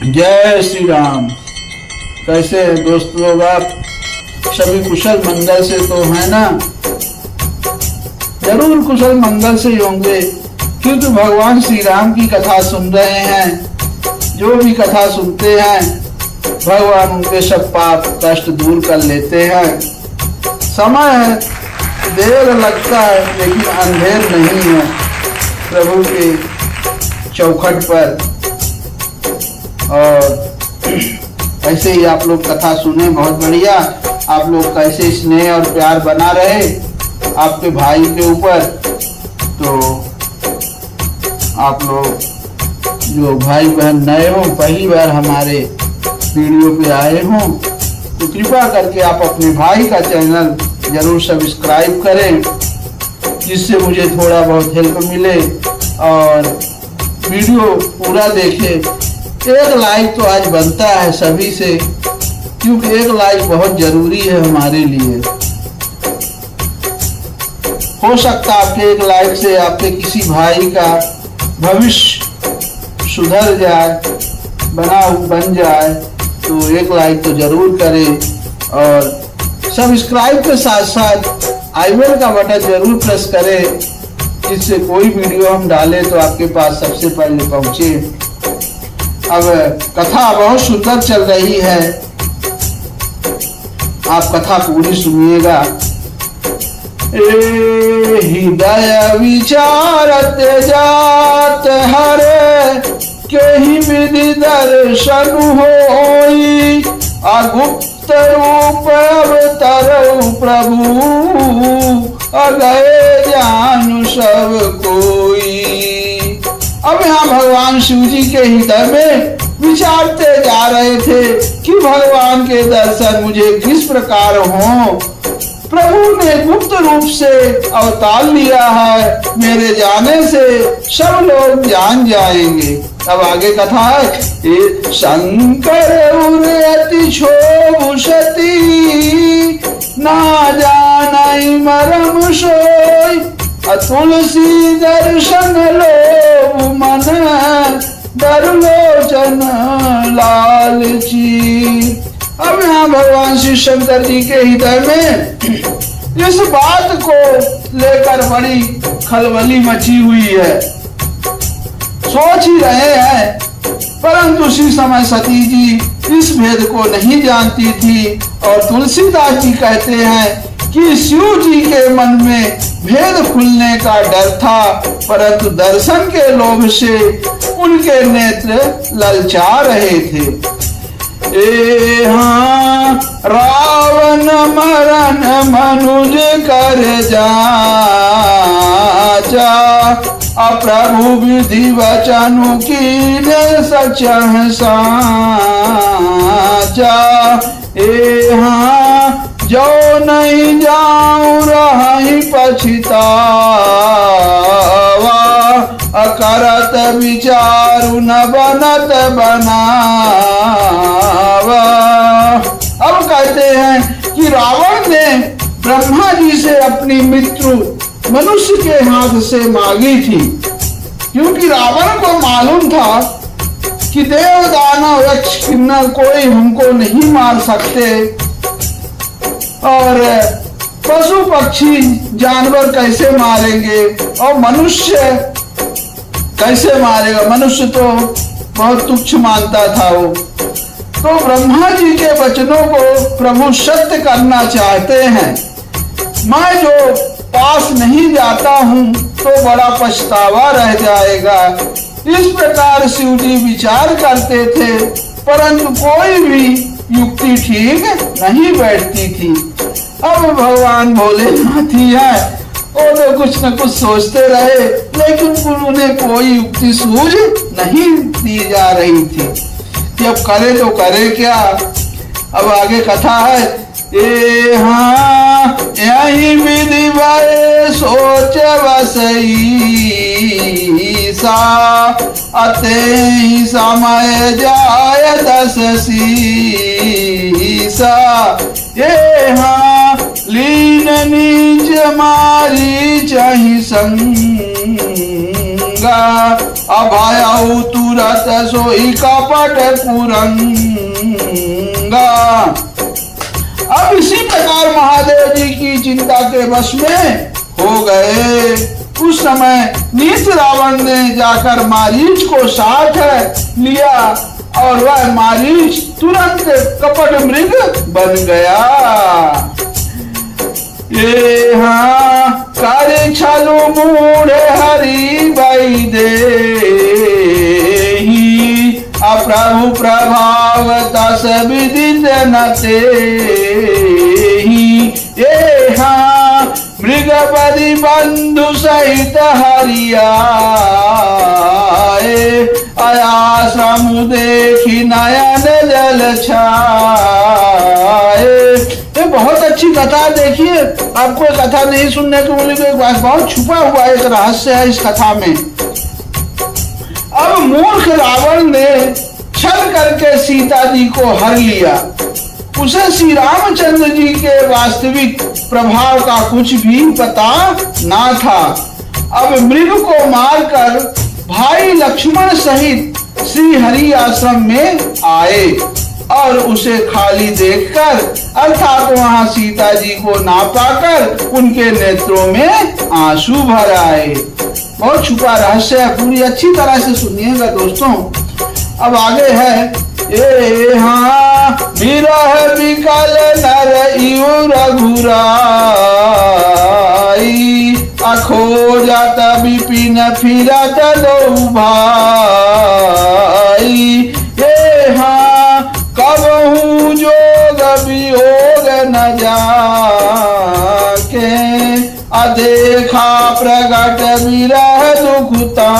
जय श्री राम। कैसे हैं दोस्त लोग आप सभी? कुशल मंगल से तो है ना? जरूर कुशल मंगल से होंगे, क्योंकि भगवान श्री राम की कथा सुन रहे हैं। जो भी कथा सुनते हैं भगवान उनके सब पाप कष्ट दूर कर लेते हैं। समय है, देर लगता है, लेकिन अंधेर नहीं है प्रभु के चौखट पर। और ऐसे ही आप लोग कथा सुने, बहुत बढ़िया। आप लोग कैसे स्नेह और प्यार बना रहे आपके भाई के ऊपर। तो आप लोग जो भाई बहन नए हो, पहली बार हमारे वीडियो पे आए हो, तो कृपा करके आप अपने भाई का चैनल जरूर सब्सक्राइब करें, जिससे मुझे थोड़ा बहुत हेल्प मिले। और वीडियो पूरा देखें। एक लाइक तो आज बनता है सभी से, क्योंकि एक लाइक बहुत जरूरी है हमारे लिए। हो सकता है आपके एक लाइक से आपके किसी भाई का भविष्य सुधर जाए, बन जाए। तो एक लाइक तो जरूर करें और सब्सक्राइब के साथ साथ आई बेल का बटन जरूर प्रेस करें, जिससे कोई वीडियो हम डालें तो आपके पास सबसे पहले पहुंचे। अब कथा बहुत सुंदर चल रही है, आप कथा पूरी सुनिएगा। हृदय विचारत जात हरे, केहि विधि दर्शन होई। अगुप्त रूप अवतरौ प्रभु, अगए जानु सब कोई। अब यहाँ भगवान शिव जी के हृदय में विचारते जा रहे थे कि भगवान के दर्शन मुझे किस प्रकार हो। प्रभु ने गुप्त रूप से अवतार लिया है, मेरे जाने से सब लोग जान जाएंगे। अब आगे कथा है। शंकर उरति क्षोभुषति, ना जानई मरम सोई। तुलसी दर्शन लोभ मन, दरलोचन लालची। अब यहाँ भगवान श्री शंकर जी के हृदय में इस बात को लेकर बड़ी खलबली मची हुई है। सोच ही रहे हैं, परंतु उसी समय सती जी इस भेद को नहीं जानती थी। और तुलसीदास जी कहते हैं कि शिव जी के मन में भेद खुलने का डर था, परंतु दर्शन के लोभ से उनके नेत्र ललचा रहे थे। हाँ रावण मरण मनुज कर जाचा, अप्रभु विधि वचनु कीन सचह साचा। हाँ जो नहीं जाऊं रही पछतावा, अकरत विचारु न बनत बनावा। अब कहते हैं कि रावण ने ब्रह्मा जी से अपनी मृत्यु मनुष्य के हाथ से मांगी थी, क्योंकि रावण को मालूम था कि देव दानव यक्ष किन्नर कोई हमको नहीं मार सकते, और पशु पक्षी जानवर कैसे मारेंगे, और मनुष्य कैसे मारेगा। मनुष्य तो बहुत तुच्छ मानता था वो। तो ब्रह्मा जी के वचनों को प्रभु सत्य करना चाहते हैं। मैं जो पास नहीं जाता हूँ तो बड़ा पछतावा रह जाएगा। इस प्रकार शिव जी विचार करते थे, परंतु कोई भी युक्ति ठीक नहीं बैठती थी। अब भगवान भोलेनाथ ही है, वो तो कुछ न कुछ सोचते रहे, लेकिन उन्हें कोई युक्ति सूझ नहीं दी जा रही थी कि अब करे तो करे क्या। अब आगे कथा है। हाँ यही विधि भय सोच बसई सा, अते ही समय जाय दस सीसा। ये हाँ लीन नीच मारी चाहि संग, अभयउ तुरत सोई कपट कुरंगा। अब इसी प्रकार महादेव जी की चिंता के वश में हो गए। उस समय नीच रावण ने जाकर मारीच को साथ लिया और वह मारीच तुरंत कपट मृग बन गया। ये हाँ करे छलु मूढ़ हरि भाई दे अप्रभु प्रभाव दस विदित नते। ये हाँ मृगपति बंधु सहित हरियाए आयाश्रम देखी नयन जल छाए। ये बहुत अच्छी कथा। देखिए, आपको कथा नहीं सुनने को मिली तो बहुत छुपा हुआ एक रहस्य है इस कथा में। अब मूर्ख रावण ने छल करके सीता जी को हर लिया। उसे श्री रामचंद्र जी के वास्तविक प्रभाव का कुछ भी पता ना था। अब मृग को मारकर भाई लक्ष्मण सहित श्री हरि आश्रम में आए और उसे खाली देखकर अर्थात वहां सीता जी को ना पाकर उनके नेत्रों में आंसू भर आए। बहुत छुपा रहस्य है, पूरी अच्छी तरह से सुनिएगा दोस्तों। अब आगे है ये हाँ विरह विकल नर इउ रघुराई अखोजत विपिन फिरत दो भाई। ये हाँ कबहू जोग वियोग न जाके अदेखा प्रगट विरह दुखता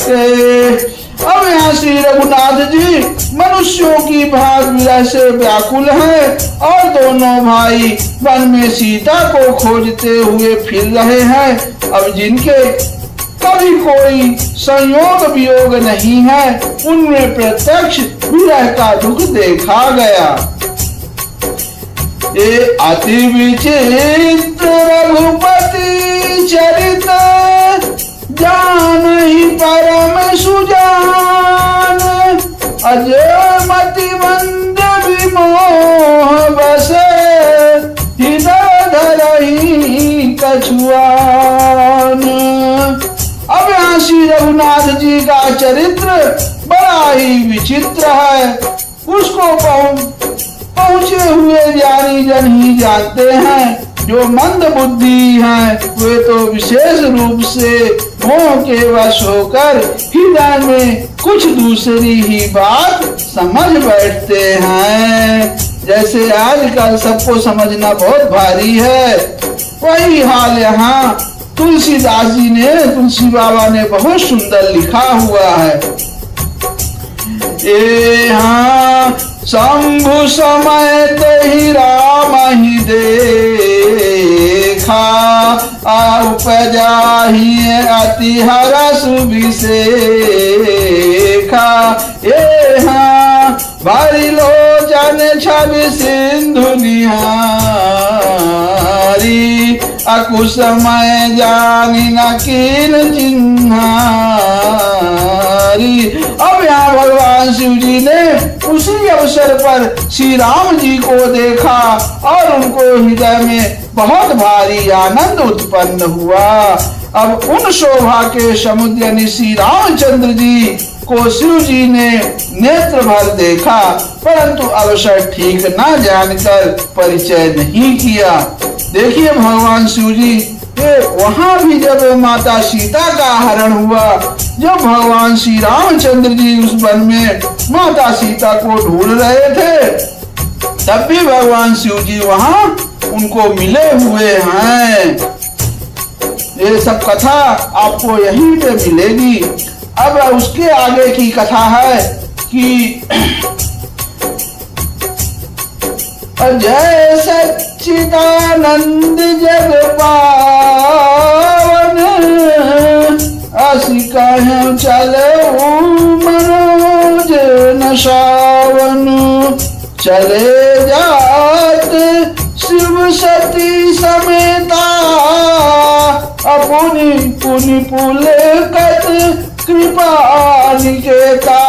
के। अब यहाँ श्री रघुनाथ जी मनुष्यों की भाग विरह से व्याकुल हैं और दोनों भाई वन में सीता को खोजते हुए फिर रहे हैं। अब जिनके कभी कोई संयोग वियोग नहीं है उनमें प्रत्यक्ष विरह का दुख देखा गया। ये अति विचित्र रघुपति चरित जान ही परम सुजान अजय मति मंद विमोह बस हृदय धरहि कछुआन। अब यहाँ श्री रघुनाथ जी का चरित्र बड़ा ही विचित्र है। उसको पहुंचे हुए ज्ञानी जन ही जानते हैं। जो मंद बुद्धि हैं वे तो विशेष रूप से मोह के वश होकर हृदय में कुछ दूसरी ही बात समझ बैठते हैं। जैसे आजकल सबको समझना बहुत भारी है, वही हाल यहाँ तुलसीदास जी ने, तुलसी बाबा ने बहुत सुंदर लिखा हुआ है। ए हाँ शंभु समय ही राम ही देखा उपजा ही अति हरस विशेखा। ये हाँ भरी लोचन छवि सिंधु निहारी अकुसमय जानी न कीन चिन्हारी। अब यहाँ भगवान शिव जी ने उसी अवसर पर श्री राम जी को देखा और उनको हृदय में बहुत भारी आनंद उत्पन्न हुआ। अब उन शोभा के समुद्र यानी श्री रामचंद्र जी को शिव जी ने नेत्र भर देखा, परंतु अवसर ठीक न जानकर परिचय नहीं किया। देखिए भगवान शिव जी वहां भी जब माता सीता का हरण हुआ, जब भगवान श्री रामचंद्र जी उस वन में माता सीता को ढूंढ रहे थे, तब भी भगवान शिव जी वहां उनको मिले हुए हैं। ये सब कथा आपको यहीं पे मिलेगी। अब उसके आगे की कथा है कि जय सच्चिदानंद जग पावन असी कहे चले मनोज न सावन। चले जात शिव सती समेता पुनि पुनि पुलकत कृपा निकेता।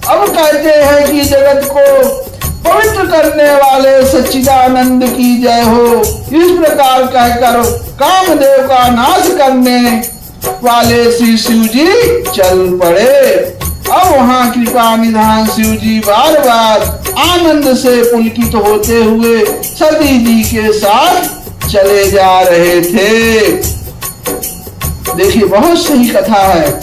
अब कहते हैं कि जगत को पवित्र करने वाले सच्चिदानंद की जय हो। इस प्रकार कहकर कामदेव का नाश करने वाले श्री शिव जी चल पड़े। अब वहां कृपा निधान शिव जी बार बार आनंद से पुलकित होते हुए सती जी के साथ चले जा रहे थे। देखिए बहुत सही कथा है।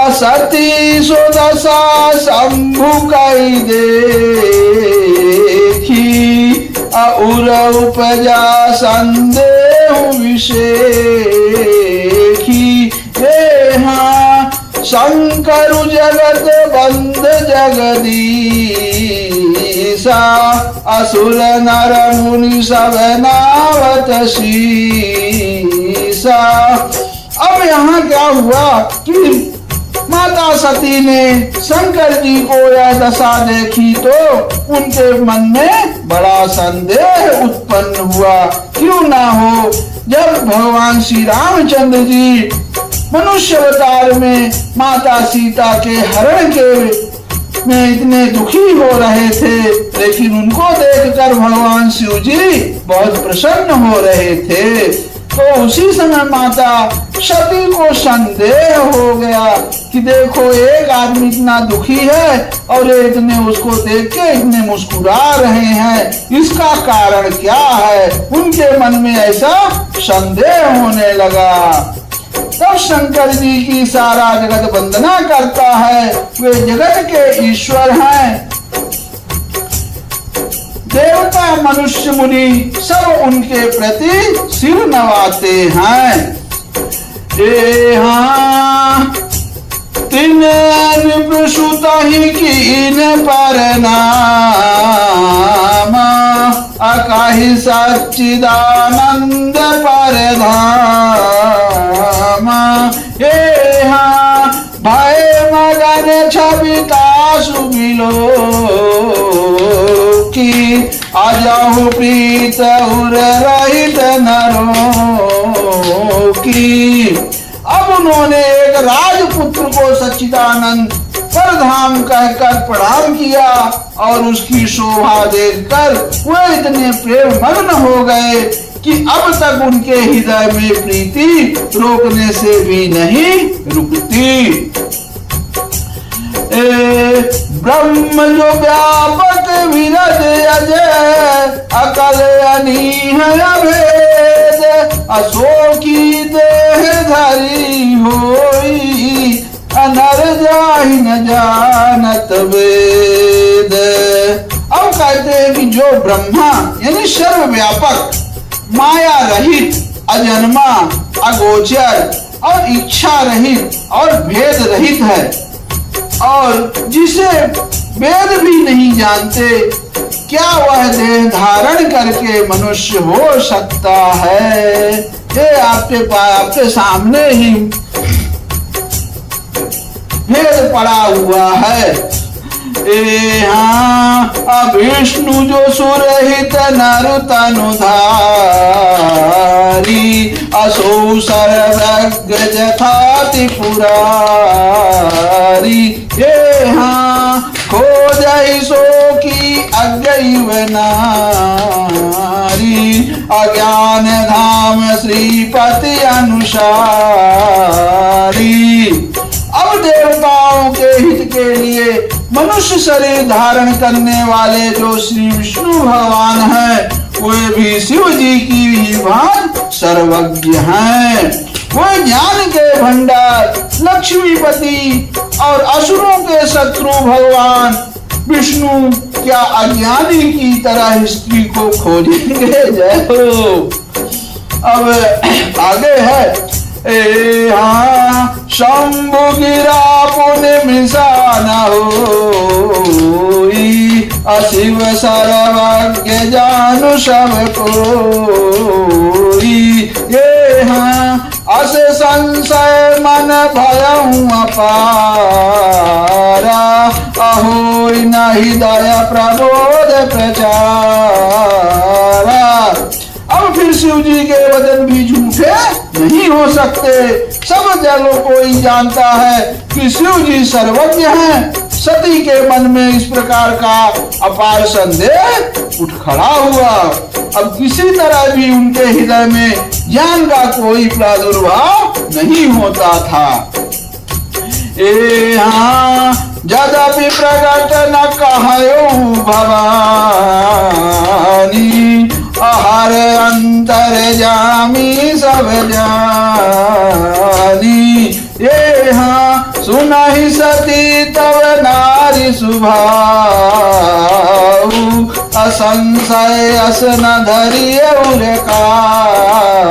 असती सुदशा शंभु कई देखी और उपजा संदेह विषेखी। शंकर जगत बंद जगदीशा असुर नर मुनि सब नावत शीसा। अब यहाँ क्या हुआ कि माता सती ने शंकर जी को यह दशा देखी तो उनके मन में बड़ा संदेह उत्पन्न हुआ। क्यों ना हो, जब भगवान श्री रामचंद्र जी मनुष्य अवतार में माता सीता के हरण के में इतने दुखी हो रहे थे, लेकिन उनको देखकर भगवान शिव जी बहुत प्रसन्न हो रहे थे। तो उसी समय माता सती को संदेह हो गया कि देखो एक आदमी इतना दुखी है और ये इतने उसको देख के इतने मुस्कुरा रहे हैं, इसका कारण क्या है। उनके मन में ऐसा संदेह होने लगा। तब शंकर जी की सारा जगत वंदना करता है, वे जगत के ईश्वर हैं। देवता मनुष्य मुनि सब उनके प्रति सिर नवाते हैं। तीन प्रसूत ही कीन पर नाम अकाहि सच्चिदानंद पर धाम। भय मगन छविता सुमिलो की अजहु प्रीत उर रहित नरो की। अब उन्होंने एक राजपुत्र को सच्चिदानंद परधाम कहकर प्रणाम किया और उसकी शोभा देखकर वे इतने प्रेम मग्न हो गए कि अब तक उनके हृदय में प्रीति रोकने से भी नहीं रुकती। ब्रह्म जो व्यापक विरज अजय अकल अनीह अभेद अशोकी देह धरी होई अनर जाहि न जानत वेद। अब कहते हैं कि जो ब्रह्मा यानी सर्वव्यापक माया रहित अजन्मा अगोचर और इच्छा रहित और भेद रहित है और जिसे वेद भी नहीं जानते, क्या वह देह धारण करके मनुष्य हो सकता है। ये आपके सामने ही भेद पड़ा हुआ है। विष्णु जो सुरहित नर तनु धारी असो सर्वज्ञ जथाति पुरारी। खोजहि सो की अज्ञैव नारी अज्ञान धाम श्रीपति अनुसारी। अब देवताओं के हित के लिए मनुष्य शरीर धारण करने वाले जो श्री विष्णु भगवान हैं, वे भी शिव जी की ही भांति सर्वज्ञ हैं। वे ज्ञान के भंडार लक्ष्मीपति और असुरों के शत्रु भगवान विष्णु क्या अज्ञानी की तरह स्त्री को खोजेंगे। जय हो। अब आगे है शंभु गिरा पुण्य मिशा न होई अशिव सर्वज्ञ जानु सब कोई। ये अस संशय मन भयं अपारा अहोई नहीं दया प्रबोध प्रचारा। अब शिव जी के वचन भी झूठे नहीं हो सकते। सब जगह कोई जानता है कि शिव जी सर्वज्ञ हैं। सती के मन में इस प्रकार का अपार संदेह उठ खड़ा हुआ। अब किसी तरह भी उनके हृदय में ज्ञान का कोई प्रादुर्भाव नहीं होता था। यद्यपि प्रकट न कहयो भवानी, हर अंतर जामी सब जानी। सुनहि सती तब नारी सुभाऊ, असंशय अस न धरियउ रे काऊ।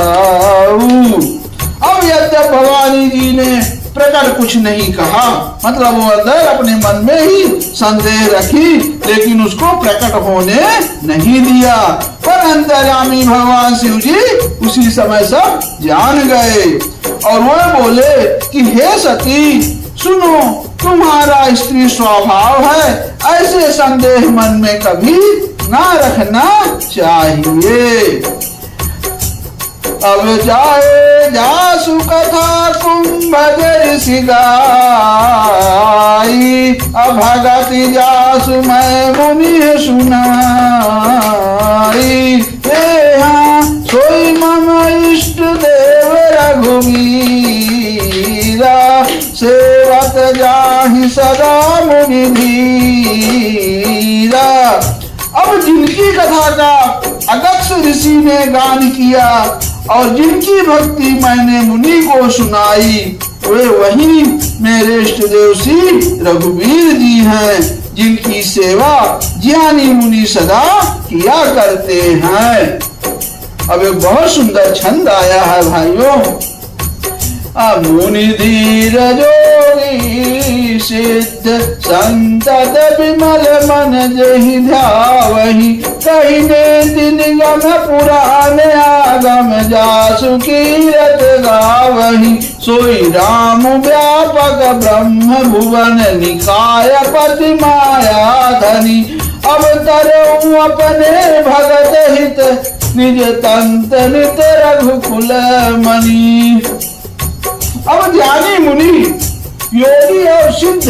अब यद्यप भवानी जी ने प्रकट कुछ नहीं कहा, मतलब वो अंदर अपने मन में ही संदेह रखी, लेकिन उसको प्रकट होने नहीं दिया। पर अंतर्यामी भगवान शिव जी उसी समय सब जान गए और वो बोले कि हे सती सुनो, तुम्हारा स्त्री स्वभाव है, ऐसे संदेह मन में कभी ना रखना चाहिए। अब जाए जासु कथा कुंभ ऋषि गाई, अभगति जासु मैं मुनि सुनाई। सोई मम इष्ट देव रघुवीरा, सेवत जाहि सदा मुनि धीरा। अब जिनकी कथा का अगस्त्य ऋषि ने गान किया और जिनकी भक्ति मैंने मुनि को सुनाई, वे वही मेरे इष्ट देव श्री रघुवीर जी हैं, जिनकी सेवा ज्ञानी मुनि सदा किया करते हैं। अब एक बहुत सुंदर छंद आया है भाइयों। मुनि धीर जोगी सिद्ध संतत विमल मन जहि ध्यावहि, कहिने दिन गम पुराण आगम जासु कीरत गावहि। सोई राम व्यापक ब्रह्म भुवन निकाय पति माया धनी, अवतरऊ अपने भगत हित निज तंत नित रघुकुल मणि। अब ज्ञानी मुनि योगी और सिद्ध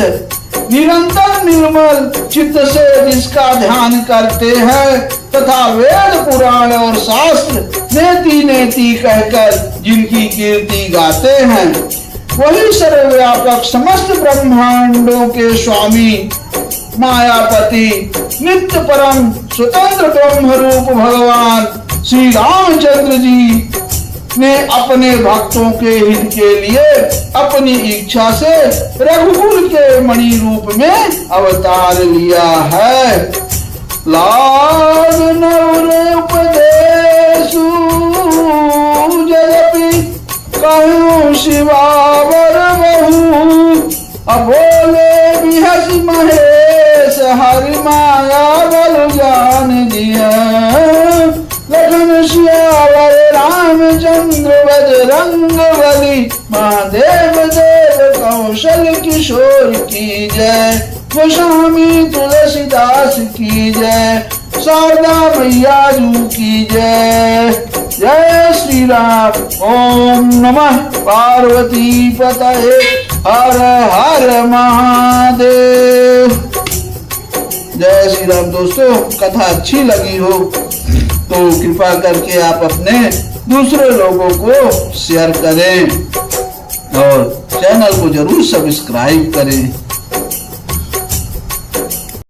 निरंतर निर्मल चित्त से जिसका ध्यान करते हैं तथा वेद पुराण और शास्त्र नेति नेति कहकर जिनकी कीर्ति गाते हैं, वही सर्वव्यापक समस्त ब्रह्मांडों के स्वामी मायापति नित्य परम स्वतंत्र ब्रह्म रूप भगवान श्री रामचंद्र जी ने अपने भक्तों के हित के लिए अपनी इच्छा से रघुकुल के मणि रूप में अवतार लिया है। लाग नवरे उपदेशु यद्यपि कहूँ शिवावर बहु, अबोले बिहस महेश हरि माया बल जान दिया। लखन श्यावर रामचंद्र बजरंग बली, महादेव देव कौशल किशोर की जय। गोस्वामी तुलसीदास की जय, शारदा मैया जू की जय। जय श्री राम। ओम नमः पार्वती पतये, हर हर महादेव। जय श्री राम। दोस्तों, कथा अच्छी लगी हो तो कृपा करके आप अपने दूसरे लोगों को शेयर करें और चैनल को जरूर सब्सक्राइब करें।